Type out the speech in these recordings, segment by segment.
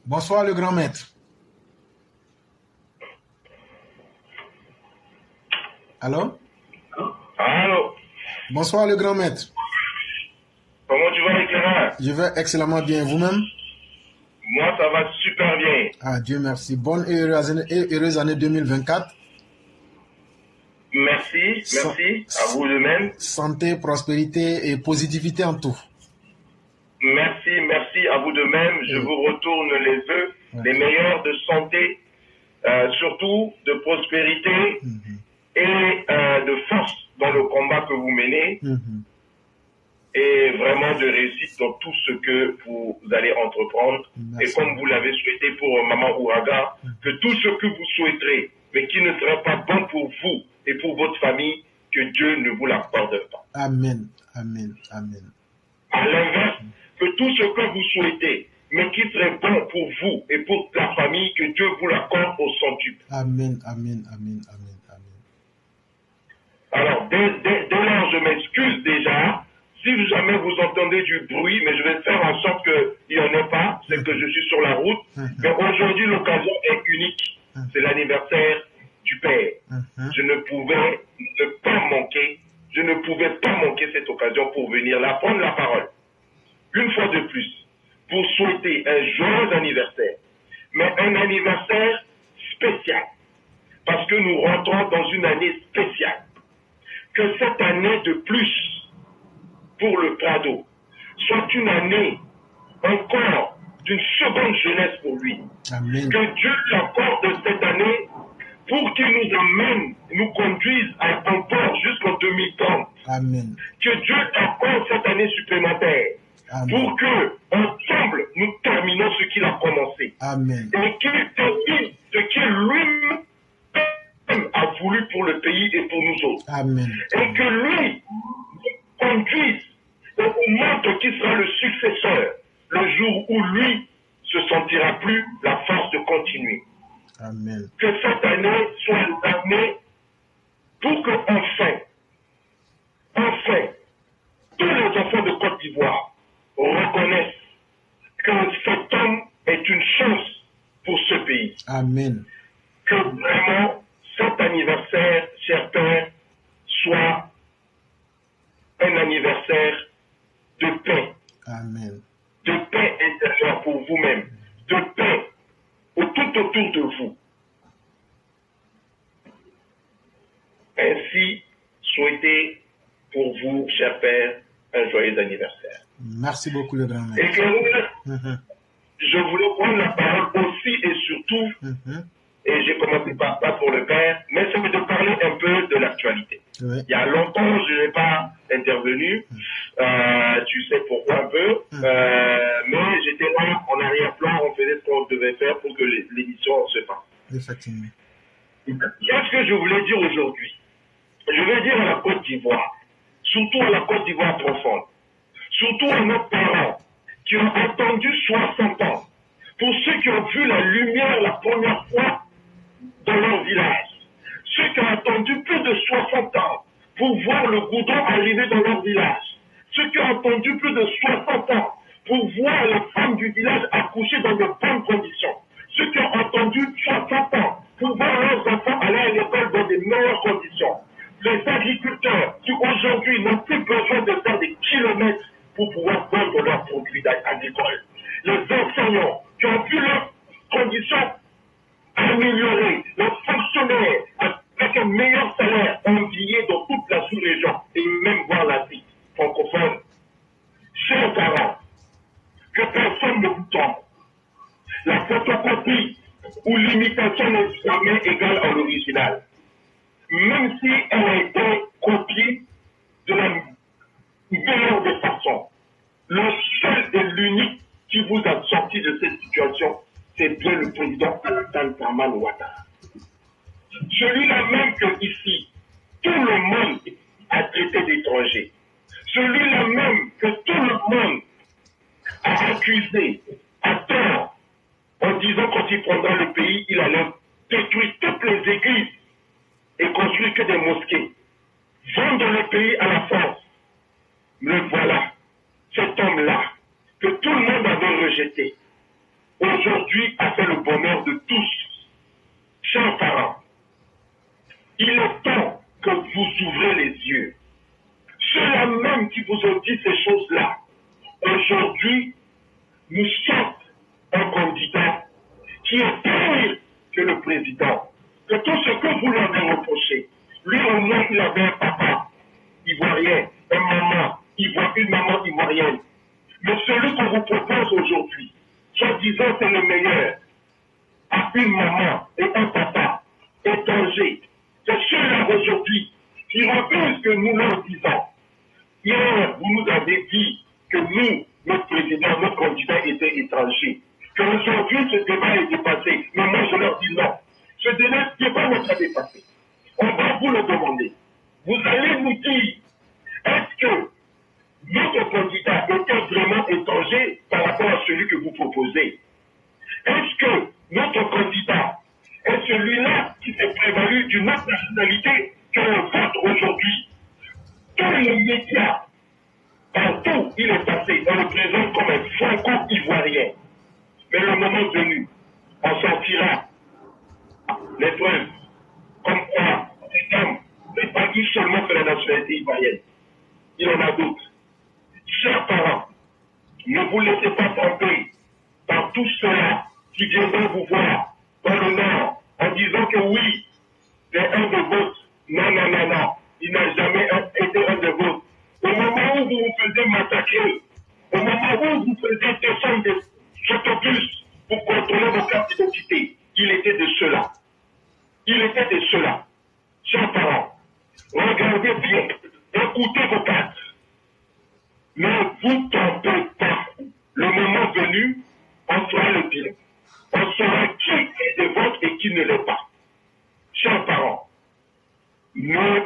Bonsoir le grand maître. Allô? Allô, Bonsoir le grand maître. comment tu vas, Éclaireur? Je vais excellemment bien. Vous-même? Moi, ça va super bien. Ah, Dieu merci. Bonne et heureuse année 2024. Merci, Sa- merci, à s- vous de même. Santé, prospérité et positivité en tout. Merci, merci, à vous de même. Je Et- vous retourne les vœux, les ok. meilleurs de santé, surtout de prospérité Mhm, et de force dans le combat que vous menez mhm. et vraiment de réussite dans tout ce que vous allez entreprendre. Et Merci. comme vous l'avez souhaité pour Maman Ouraga, que tout ce que vous souhaiterez, mais qui ne sera pas bon pour vous et pour votre famille, que Dieu ne vous l'accorde pas. Amen. Amen. Amen. À l'inverse, que tout ce que vous souhaitez, mais qui serait bon pour vous et pour la famille, que Dieu vous l'accorde au centuple. Amen. Amen. Amen. Amen. Amen. Alors, dès lors, je m'excuse déjà. Si jamais vous entendez du bruit, mais je vais faire en sorte qu'il n'y en ait pas, c'est que je suis sur la route. Mais Mhm, aujourd'hui, l'occasion est unique. C'est l'anniversaire du Père. mhm. Je ne pouvais ne pas manquer, je ne pouvais pas manquer cette occasion pour venir là prendre la parole. Une fois de plus, pour souhaiter un joyeux anniversaire, mais un anniversaire spécial, parce que nous rentrons dans une année spéciale. Que cette année de plus pour le Prado soit une année encore d'une seconde jeunesse pour lui. Amen. Que Dieu l'accorde cette année pour qu'il nous amène, nous conduise à encore jusqu'en 2030. Amen. Que Dieu accorde cette année supplémentaire Amen. pour que, ensemble, nous terminons ce qu'il a commencé. Amen. Et qu'il termine ce qu'il lui-même a voulu pour le pays et pour nous autres. Amen. Et que lui conduise au monde qui sera le successeur le jour où lui se sentira plus la force de continuer. Amen. Que cette année soit l'année pour que enfin, tous les enfants de Côte d'Ivoire reconnaissent que cet homme est une chance pour ce pays. Amen. Que vraiment cet anniversaire, cher Père, soit un anniversaire de paix. Amen. De paix intérieure pour vous-même, de paix tout autour de vous. Ainsi, souhaitez pour vous, cher Père, un joyeux anniversaire. Merci beaucoup, le grand maître. Et que Mhm, je voulais prendre la parole aussi et surtout, mhm. et j'ai commencé par ça pour le Père, mais c'est de parler un peu de l'actualité. Oui. Il y a longtemps, je n'ai pas intervenu, tu sais pourquoi un peu, mais j'étais là en arrière-plan, on faisait ce qu'on devait faire pour que l'émission se fasse. Effectivement. Qu'est-ce que je voulais dire aujourd'hui? Je vais dire à la Côte d'Ivoire, surtout à la Côte d'Ivoire profonde, surtout à nos parents qui ont attendu 60 ans, pour ceux qui ont vu la lumière la première fois dans leur village, ceux qui ont attendu plus de 60 ans pour voir le goudron arriver dans leur village, ceux qui ont attendu plus de 60 ans pour voir la femme du village accoucher dans de bonnes conditions, ceux qui ont attendu 60 ans pour voir leurs enfants aller à l'école dans de meilleures conditions, les agriculteurs qui aujourd'hui n'ont plus besoin de faire des kilomètres pour pouvoir vendre leurs produits agricoles, les enseignants qui ont vu leurs conditions améliorer, les fonctionnaires avec un meilleur salaire envié dans toute la sous-région et même voir l'Afrique francophone. Chers parents, que personne ne vous trompe. La photocopie ou l'imitation n'est jamais égale à l'original. Même si elle a été copiée de la meilleure des façons. Le seul et l'unique qui vous a sorti de cette situation, c'est bien le président Alassane Dramane Ouattara. Celui-là même que ici, tout le monde a traité d'étranger. Celui-là même que tout le monde a accusé à tort en disant quand il prendra le pays, il allait détruire toutes les églises et construire que des mosquées. Vendre le pays à la force. Le voilà, cet homme-là, que tout le monde avait rejeté, aujourd'hui a fait le bonheur de tous. Chers parents, il est temps que vous ouvrez les yeux. Ceux-là même qui vous ont dit ces choses-là, aujourd'hui, nous sommes un candidat qui est pire que le président. Que tout ce que vous lui avez reproché, lui au moins il avait un papa ivoirien, une maman ivoirienne. Mais celui qu'on vous propose aujourd'hui, soi-disant c'est le meilleur, a une maman et un papa étrangers. C'est ceux-là aujourd'hui qui refusent que nous leur disons. Hier, vous nous avez dit que nous, notre président, notre candidat était étranger. Qu'aujourd'hui, ce débat est dépassé. Mais moi, je leur dis non. Ce débat n'est pas dépassé. On va vous le demander. Vous allez nous dire, est-ce que notre candidat était vraiment étranger par rapport à celui que vous proposez? Est-ce que notre candidat est celui-là qui s'est prévalu d'une autre nationalité que le vôtre aujourd'hui? Tous les médias, partout il est passé, on le présente comme un franco-ivoirien. Mais le moment venu, on sortira les preuves comme quoi cet homme n'est pas dit seulement que la nationalité ivoirienne. Il en a d'autres. Chers parents, ne vous laissez pas tromper par tous ceux-là qui viendront vous voir dans le Nord en disant que oui, c'est un de vôtres. Non, non, non, non. Il n'a jamais été un de vôtres. Au moment où vous vous faisiez massacrer, au moment où vous faisiez descendre des autobus pour contrôler vos cartes d'identité, il était de ceux-là. Il était de ceux-là. Chers parents, regardez bien, écoutez vos cartes. Ne vous trompez pas. Le moment venu, on fera le bilan. On saura qui est de vôtres et qui ne l'est pas. Chers parents, ne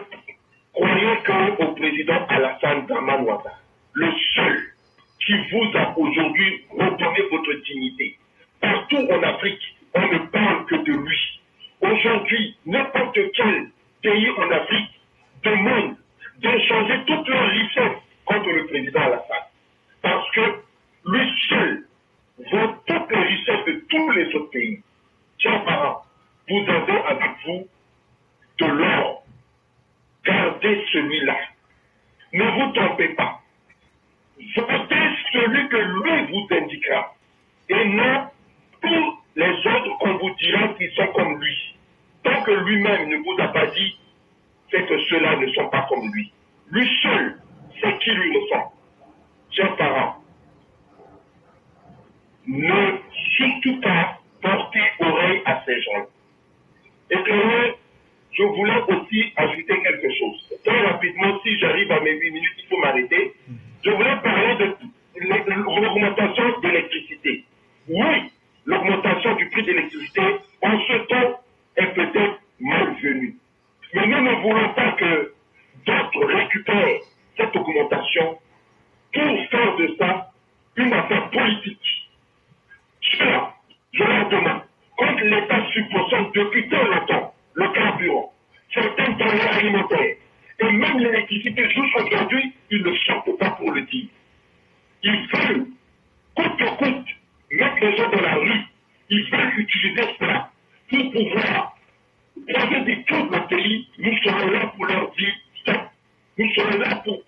croyez qu'au président Alassane Dramane Ouattara, le seul qui vous a aujourd'hui redonné votre dignité. Partout en Afrique, on ne parle que de lui. Aujourd'hui, n'importe quel pays en Afrique demande d'échanger toute leur richesse contre le président Alassane. Parce que lui seul vaut toutes les richesses de tous les autres pays. Chers parents, vous avez avec vous de l'or. Gardez celui-là. Ne vous trompez pas. Votez celui que lui vous indiquera. Et non tous les autres qu'on vous dira qui sont comme lui. Tant que lui-même ne vous a pas dit, c'est que ceux-là ne sont pas comme lui. Lui seul, c'est qui lui ressemble. Chers parents, ne surtout pas porter oreille à ces gens. Et que je voulais aussi ajouter quelque chose. Très rapidement, si j'arrive à mes 8 minutes, il faut m'arrêter. Je voulais parler de l'augmentation de l'électricité. Oui, l'augmentation du prix de l'électricité en ce temps est peut-être malvenue. Mais nous ne voulons pas que d'autres récupèrent cette augmentation pour faire de ça une affaire politique. Cela, je leur demande, quand l'État subventionne depuis très longtemps le carburant, certains denrées alimentaires, et même l'électricité jusqu'aujourd'hui, ils ne sortent pas pour le dire. Ils veulent, coûte que coûte, mettre les gens dans la rue. Ils veulent utiliser cela pour pouvoir poser des choses dans le pays. Nous serons là pour leur dire stop. Nous serons là pour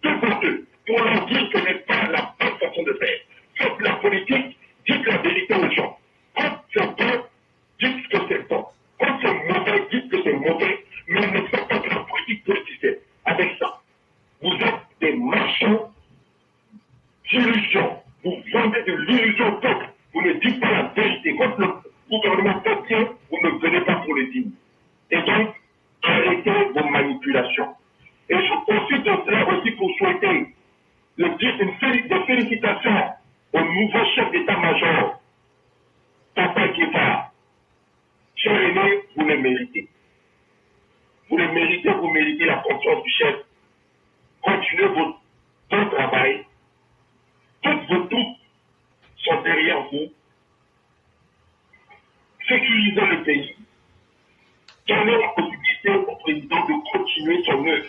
devant eux, pour leur dire que ce n'est pas la bonne façon de faire. Faites la politique, dites la vérité aux gens. Quand c'est bon, dites que c'est bon. Quand c'est mauvais, dites que c'est mauvais, mais ne faites pas de la politique politicienne. Avec ça, vous êtes des marchands d'illusions. Vous vendez de l'illusion au peuple. Vous ne dites pas la vérité. Quand le gouvernement fait bien, vous ne venez pas pour le dire. Et donc, arrêtez vos manipulations. Et je profite de cela aussi pour souhaiter des félicitations au nouveau chef d'état-major, Papa Guevara. Cher aîné, vous le méritez. Vous le méritez, vous méritez la confiance du chef. Continuez votre travail. Toutes vos troupes sont derrière vous. Sécurisez le pays. Donnez la possibilité au président de continuer son œuvre.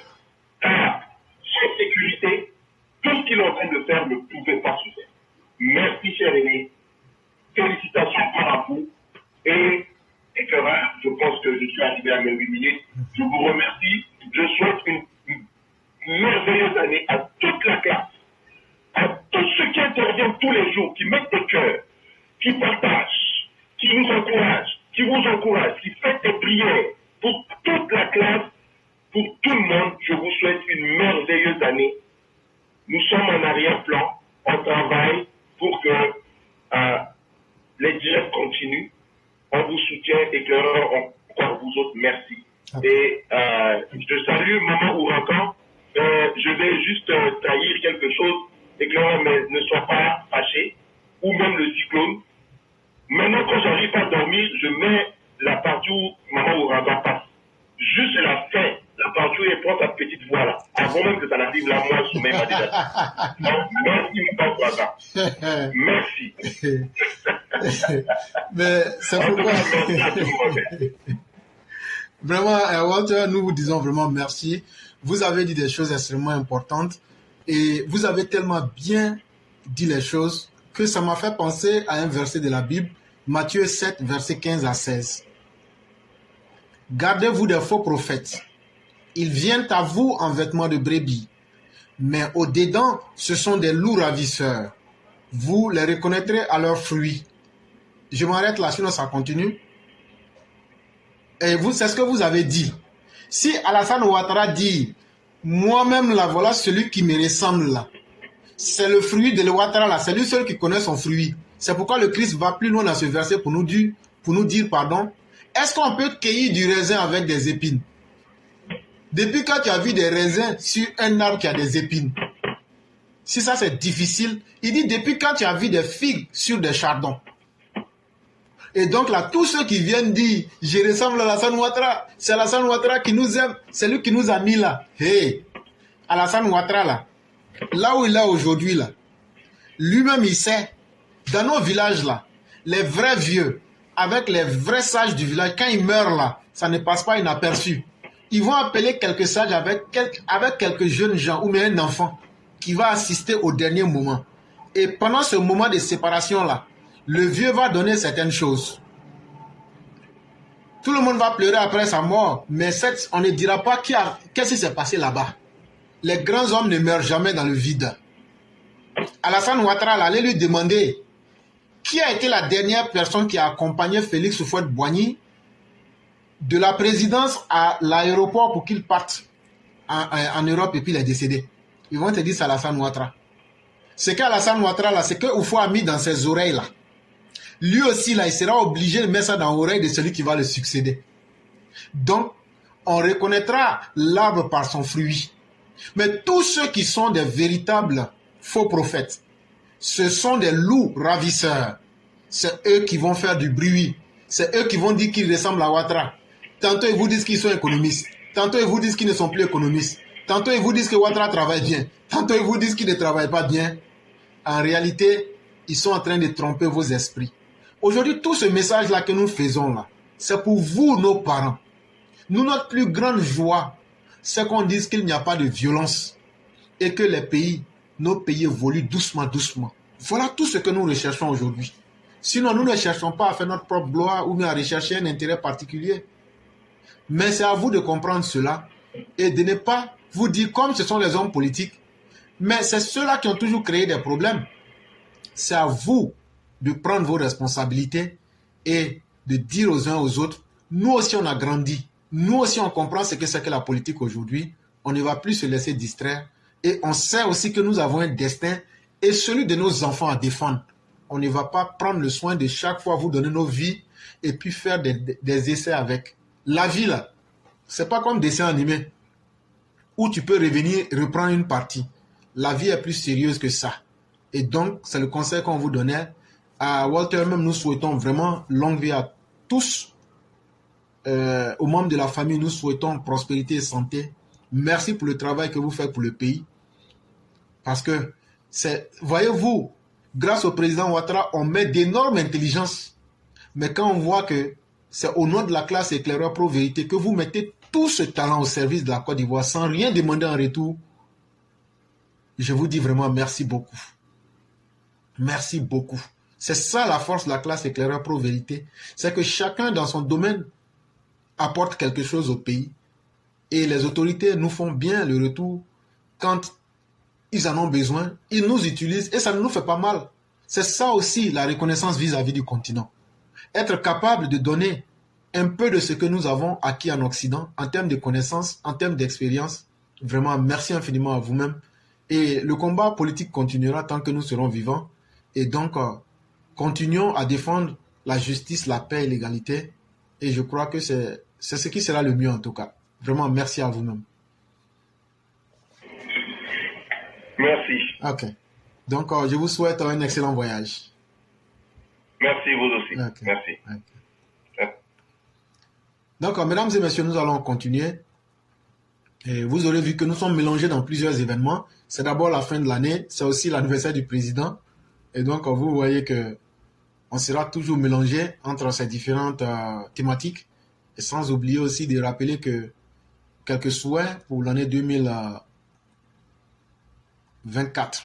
Car sans sécurité, tout ce qu'il est en train de faire ne pouvait pas se faire. Merci, cher aîné. félicitations par vous. Et éclaireur, je pense que je suis arrivé à mes 8 minutes. Je vous remercie. Je souhaite une merveilleuse année à toute la classe, à tous ceux qui interviennent tous les jours, qui mettent des cœurs, qui partagent, qui nous encouragent, qui vous encouragent, qui font des prières pour toute la classe, pour tout le monde. Je vous souhaite une merveilleuse année. Nous sommes en arrière-plan, on travaille pour que les directs continuent. On vous soutient, éclaireur, encore vous autres, merci. Et je salue Maman Ouragan. Je vais juste trahir quelque chose, éclaireur, mais ne sois pas fâché, ou même le cyclone. Maintenant, quand j'arrive à dormir, je mets la partie où Maman Ouragan passe. Juste la fin, la partie où elle prend sa petite voix là. Avant même que ça n'arrive là, moi, je mets ma déjà. Donc, merci, Maman Ouragan. Merci. Mais c'est pourquoi... Vraiment, Walter, nous vous disons vraiment merci. Vous avez dit des choses extrêmement importantes et vous avez tellement bien dit les choses que ça m'a fait penser à un verset de la Bible, Matthieu 7, versets 15 à 16. Gardez-vous des faux prophètes. Ils viennent à vous en vêtements de brebis, mais au-dedans, ce sont des loups ravisseurs. Vous les reconnaîtrez à leurs fruits. Je m'arrête là, sinon ça continue. Et vous, c'est ce que vous avez dit. Si Alassane Ouattara dit, moi-même là, voilà celui qui me ressemble là. C'est le fruit de Ouattara là, c'est lui seul qui connaît son fruit. C'est pourquoi le Christ va plus loin dans ce verset pour nous dire, pardon. Est-ce qu'on peut cueillir du raisin avec des épines? Depuis quand tu as vu des raisins sur un arbre qui a des épines? Si ça c'est difficile, il dit depuis quand tu as vu des figues sur des chardons? Et donc là, tous ceux qui viennent dire « Je ressemble à Alassane Ouattara », c'est Alassane Ouattara qui nous aime, c'est lui qui nous a mis là. Hey, Alassane Ouattara là où il est aujourd'hui là, lui-même il sait, dans nos villages là, les vrais vieux, avec les vrais sages du village, quand ils meurent là, ça ne passe pas inaperçu. Ils vont appeler quelques sages avec quelques jeunes gens ou même un enfant qui va assister au dernier moment. Et pendant ce moment de séparation là, le vieux va donner certaines choses. Tout le monde va pleurer après sa mort, mais on ne dira pas qu'est-ce qui s'est passé là-bas. Les grands hommes ne meurent jamais dans le vide. Alassane Ouattara allait lui demander qui a été la dernière personne qui a accompagné Félix Houphouët-Boigny de la présidence à l'aéroport pour qu'il parte en Europe et puis il est décédé. Ils vont te dire c'est Alassane Ouattara. Ce qu'Alassane Ouattara là, c'est que Oufou a mis dans ses oreilles là. Lui aussi, là, il sera obligé de mettre ça dans l'oreille de celui qui va le succéder. Donc, on reconnaîtra l'arbre par son fruit. Mais tous ceux qui sont des véritables faux prophètes, ce sont des loups ravisseurs. C'est eux qui vont faire du bruit. C'est eux qui vont dire qu'ils ressemblent à Ouattara. Tantôt, ils vous disent qu'ils sont économistes. Tantôt, ils vous disent qu'ils ne sont plus économistes. Tantôt, ils vous disent que Ouattara travaille bien. Tantôt, ils vous disent qu'il ne travaille pas bien. En réalité, ils sont en train de tromper vos esprits. Aujourd'hui, tout ce message-là que nous faisons là, c'est pour vous, nos parents. Nous, notre plus grande joie, c'est qu'on dise qu'il n'y a pas de violence et que nos pays évoluent doucement, doucement. Voilà tout ce que nous recherchons aujourd'hui. Sinon, nous ne cherchons pas à faire notre propre gloire ou bien à rechercher un intérêt particulier. Mais c'est à vous de comprendre cela et de ne pas vous dire comme ce sont les hommes politiques. Mais c'est ceux-là qui ont toujours créé des problèmes. C'est à vous de prendre vos responsabilités et de dire aux uns aux autres, nous aussi on a grandi, nous aussi on comprend ce que c'est que la politique aujourd'hui, on ne va plus se laisser distraire et on sait aussi que nous avons un destin et celui de nos enfants à défendre. On ne va pas prendre le soin de chaque fois vous donner nos vies et puis faire des essais avec. La vie là, c'est pas comme dessin animé où tu peux revenir et reprendre une partie. La vie est plus sérieuse que ça. Et donc, c'est le conseil qu'on vous donnait. À Walter même, nous souhaitons vraiment longue vie à tous. Aux membres de la famille, nous souhaitons prospérité et santé. Merci pour le travail que vous faites pour le pays. Parce que, voyez-vous, grâce au président Ouattara, on met d'énormes intelligences. Mais quand on voit que c'est au nom de la classe éclaireur pro-vérité que vous mettez tout ce talent au service de la Côte d'Ivoire sans rien demander en retour, je vous dis vraiment merci beaucoup. Merci beaucoup. C'est ça la force de la classe éclaireur pro-vérité. C'est que chacun dans son domaine apporte quelque chose au pays. Et les autorités nous font bien le retour quand ils en ont besoin. Ils nous utilisent et ça ne nous fait pas mal. C'est ça aussi la reconnaissance vis-à-vis du continent. Être capable de donner un peu de ce que nous avons acquis en Occident, en termes de connaissances, en termes d'expérience. Vraiment, merci infiniment à vous-même. Et le combat politique continuera tant que nous serons vivants. Et donc, continuons à défendre la justice, la paix et l'égalité. Et je crois que c'est ce qui sera le mieux en tout cas. Vraiment, merci à vous-même. Merci. Ok. Donc, je vous souhaite un excellent voyage. Merci, vous aussi. Okay. Merci. Okay. Donc, mesdames et messieurs, nous allons continuer. Et vous aurez vu que nous sommes mélangés dans plusieurs événements. C'est d'abord la fin de l'année, c'est aussi l'anniversaire du président. Et donc, vous voyez que on sera toujours mélangé entre ces différentes thématiques. Et sans oublier aussi de rappeler que quelques souhaits pour l'année 2024.